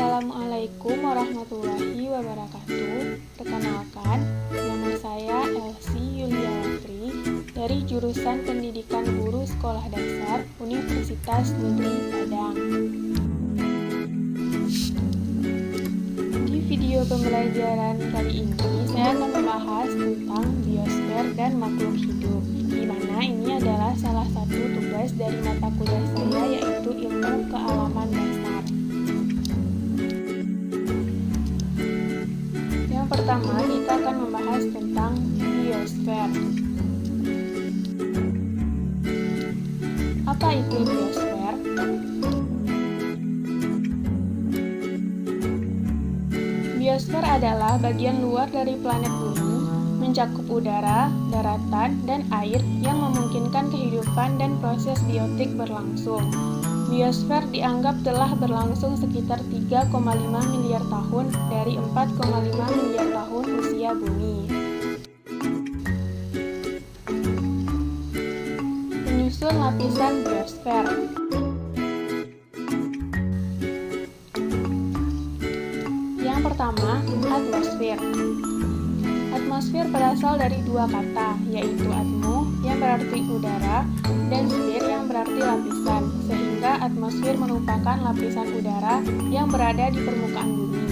Assalamualaikum warahmatullahi wabarakatuh. Perkenalkan, nama saya Elsie Yuliawatri dari jurusan Pendidikan Guru Sekolah Dasar Universitas Negeri Padang. Di video pembelajaran kali ini, saya akan membahas tentang biosfer dan makhluk hidup, di mana ini adalah salah satu tugas dari mata kuliah saya, yaitu ilmu kealaman dasar. Yang pertama, kita akan membahas tentang biosfer. Apa itu biosfer? Biosfer adalah bagian luar dari planet Bumi, mencakup udara, daratan, dan air yang memungkinkan kehidupan dan proses biotik berlangsung. Biosfer dianggap telah berlangsung sekitar 3,5 miliar tahun dari 4,5 miliar tahun usia Bumi. Penyusun lapisan biosfer. Yang pertama, atmosfer. Atmosfer berasal dari dua kata, yaitu atmo yang berarti udara dan sfer yang berarti lapisan, sehingga atmosfer merupakan lapisan udara yang berada di permukaan bumi.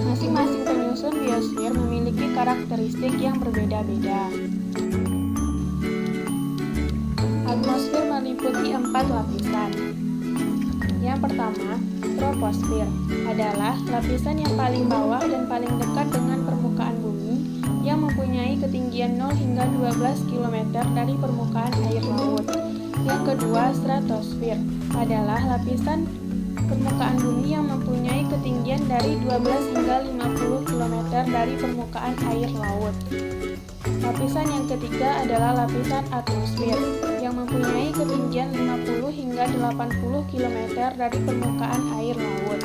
Masing-masing penyusun biosfer memiliki karakteristik yang berbeda-beda. Atmosfer meliputi 4 lapisan. Yang pertama, troposfer adalah lapisan yang paling bawah dan paling dekat dengan permukaan bumi yang mempunyai ketinggian 0 hingga 12 km dari permukaan air laut. Yang kedua, stratosfer adalah lapisan permukaan bumi yang mempunyai ketinggian dari 12 hingga 50 km dari permukaan air laut. Lapisan yang ketiga adalah lapisan atmosfer yang mempunyai ketinggian 50 hingga 80 km dari permukaan air laut.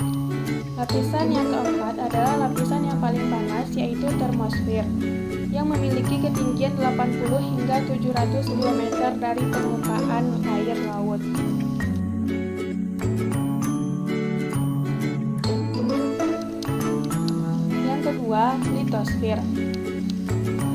Lapisan yang keempat adalah lapisan yang paling panas, yaitu termosfer yang memiliki ketinggian 80 hingga 700 km dari permukaan air laut. Yang kedua, litosfer.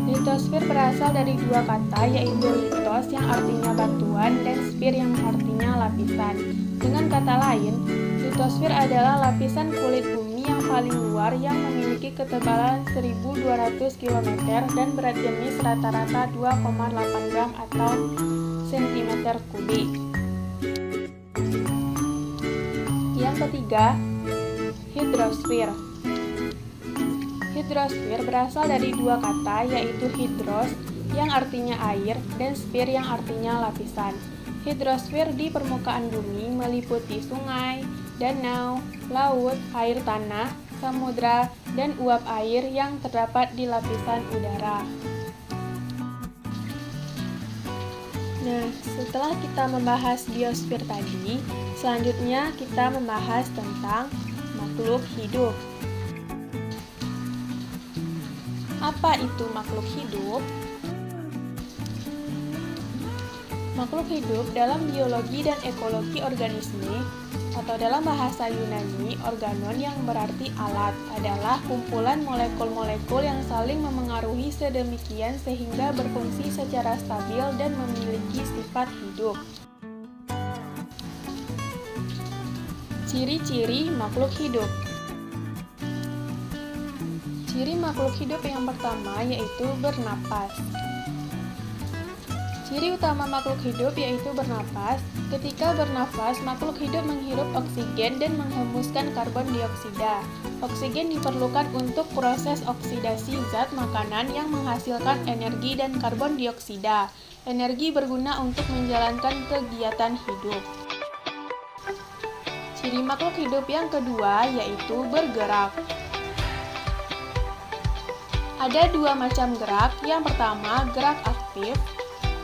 Litosfer berasal dari dua kata, yaitu litos yang artinya batuan dan sfer yang artinya lapisan. Dengan kata lain, litosfer adalah lapisan kulit bumi yang paling luar yang memiliki ketebalan 1200 km dan berat jenis rata-rata 2,8 gram atau cm kubik. Yang ketiga, hidrosfer. Hidrosfer berasal dari dua kata, yaitu hidros yang artinya air dan sfer yang artinya lapisan. Hidrosfer di permukaan bumi meliputi sungai, danau, laut, air tanah, samudra, dan uap air yang terdapat di lapisan udara. Nah, setelah kita membahas biosfer tadi, selanjutnya kita membahas tentang makhluk hidup. Apa itu makhluk hidup? Makhluk hidup dalam biologi dan ekologi organisme, atau dalam bahasa Yunani, organon yang berarti alat, adalah kumpulan molekul-molekul yang saling memengaruhi sedemikian sehingga berfungsi secara stabil dan memiliki sifat hidup. Ciri-ciri makhluk hidup. Ciri makhluk hidup yang pertama yaitu bernapas. Ciri utama makhluk hidup yaitu bernapas. Ketika bernapas, makhluk hidup menghirup oksigen dan menghembuskan karbon dioksida. Oksigen diperlukan untuk proses oksidasi zat makanan yang menghasilkan energi dan karbon dioksida. Energi berguna untuk menjalankan kegiatan hidup. Ciri makhluk hidup yang kedua yaitu bergerak. Ada dua macam gerak. Yang pertama, gerak aktif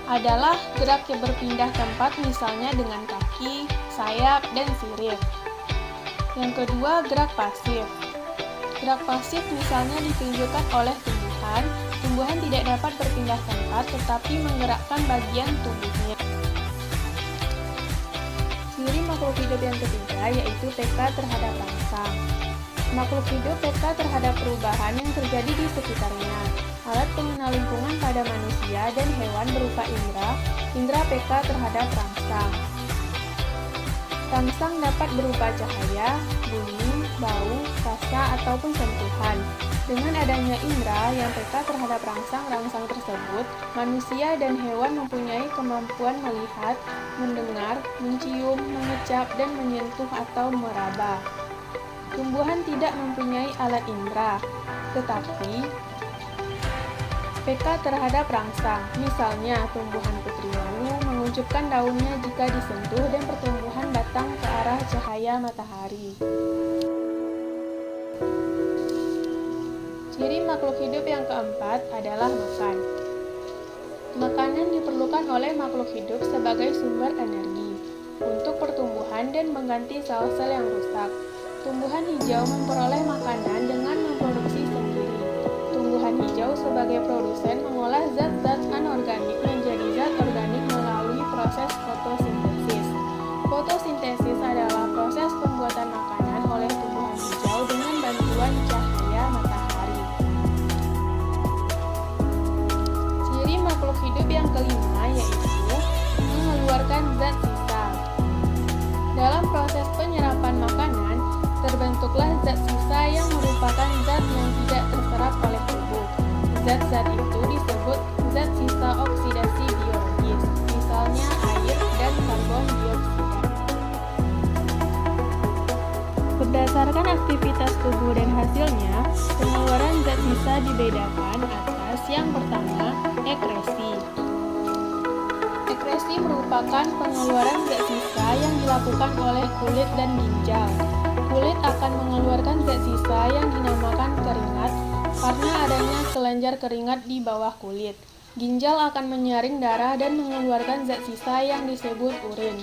adalah gerak yang berpindah tempat, misalnya dengan kaki, sayap, dan sirip. Yang kedua, gerak pasif. Gerak pasif misalnya ditunjukkan oleh tumbuhan. Tumbuhan tidak dapat berpindah tempat, tetapi menggerakkan bagian tubuhnya. Ciri makhluk hidup yang ketiga yaitu peka terhadap rangsang. Makhluk hidup peka terhadap perubahan yang terjadi di sekitarnya. Alat pengenal lingkungan pada manusia dan hewan berupa indera peka terhadap rangsang. Rangsang dapat berupa cahaya, bunyi, bau, rasa, ataupun sentuhan. Dengan adanya indera yang peka terhadap rangsang-rangsang tersebut, manusia dan hewan mempunyai kemampuan melihat, mendengar, mencium, mengecap, dan menyentuh atau meraba. Tumbuhan tidak mempunyai alat indera, tetapi peka terhadap rangsang. Misalnya, tumbuhan putri walu mengunculkan daunnya jika disentuh dan pertumbuhan datang ke arah cahaya matahari. Ciri makhluk hidup yang keempat adalah makan. Makanan diperlukan oleh makhluk hidup sebagai sumber energi untuk pertumbuhan dan mengganti sel-sel yang rusak. Tumbuhan hijau memperoleh makanan dengan memproduksi sendiri. Tumbuhan hijau sebagai produsen mengolah zat-zat anorganik menjadi zat organik melalui proses fotosintesis. Fotosintesis adalah proses pembuatan makanan oleh tumbuhan hijau dengan bantuan cahaya matahari. Ciri makhluk hidup yang kelima yaitu mengeluarkan zat sisa. Dalam proses penyerapan makanan, terbentuklah zat sisa yang merupakan zat yang tidak terserap oleh tubuh. Zat-zat itu disebut zat sisa oksidasi biologis, misalnya air dan karbon dioksida. Berdasarkan aktivitas tubuh dan hasilnya, pengeluaran zat sisa dibedakan atas yang pertama, ekresi. Ekresi merupakan pengeluaran zat sisa yang dilakukan oleh kulit dan ginjal. Kulit akan mengeluarkan zat sisa yang dinamakan keringat karena adanya kelenjar keringat di bawah kulit. Ginjal akan menyaring darah dan mengeluarkan zat sisa yang disebut urin.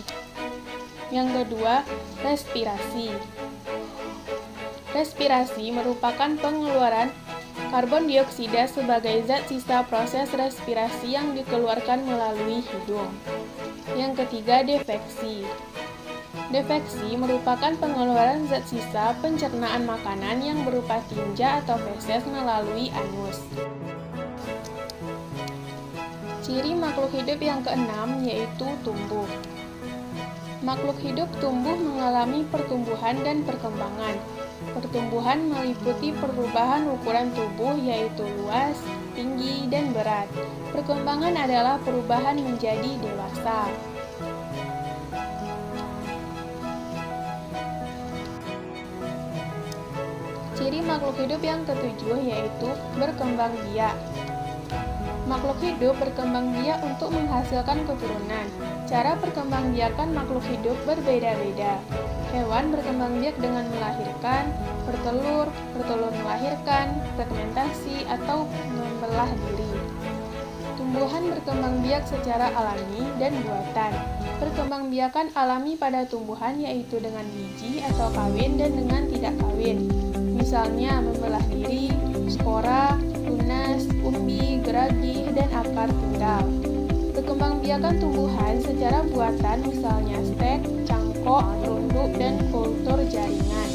Yang kedua, respirasi. Respirasi merupakan pengeluaran karbon dioksida sebagai zat sisa proses respirasi yang dikeluarkan melalui hidung. Yang ketiga, defeksi. Defeksi merupakan pengeluaran zat sisa pencernaan makanan yang berupa tinja atau feses melalui anus. Ciri makhluk hidup yang keenam yaitu tumbuh. Makhluk hidup tumbuh mengalami pertumbuhan dan perkembangan. Pertumbuhan meliputi perubahan ukuran tubuh yaitu luas, tinggi, dan berat. Perkembangan adalah perubahan menjadi dewasa. Ciri makhluk hidup yang ketujuh yaitu berkembang biak. Makhluk hidup berkembang biak untuk menghasilkan keturunan. Cara perkembangbiakan makhluk hidup berbeda-beda. Hewan berkembang biak dengan melahirkan, bertelur melahirkan, fragmentasi, atau membelah diri. Tumbuhan berkembang biak secara alami dan buatan. Perkembangbiakan alami pada tumbuhan yaitu dengan biji atau kawin dan dengan tidak kawin. Misalnya membelah diri, spora, tunas, umbi, geragi, dan akar tunggal. Perkembangbiakan tumbuhan secara buatan misalnya stek, cangkok, runduk, dan kultur jaringan.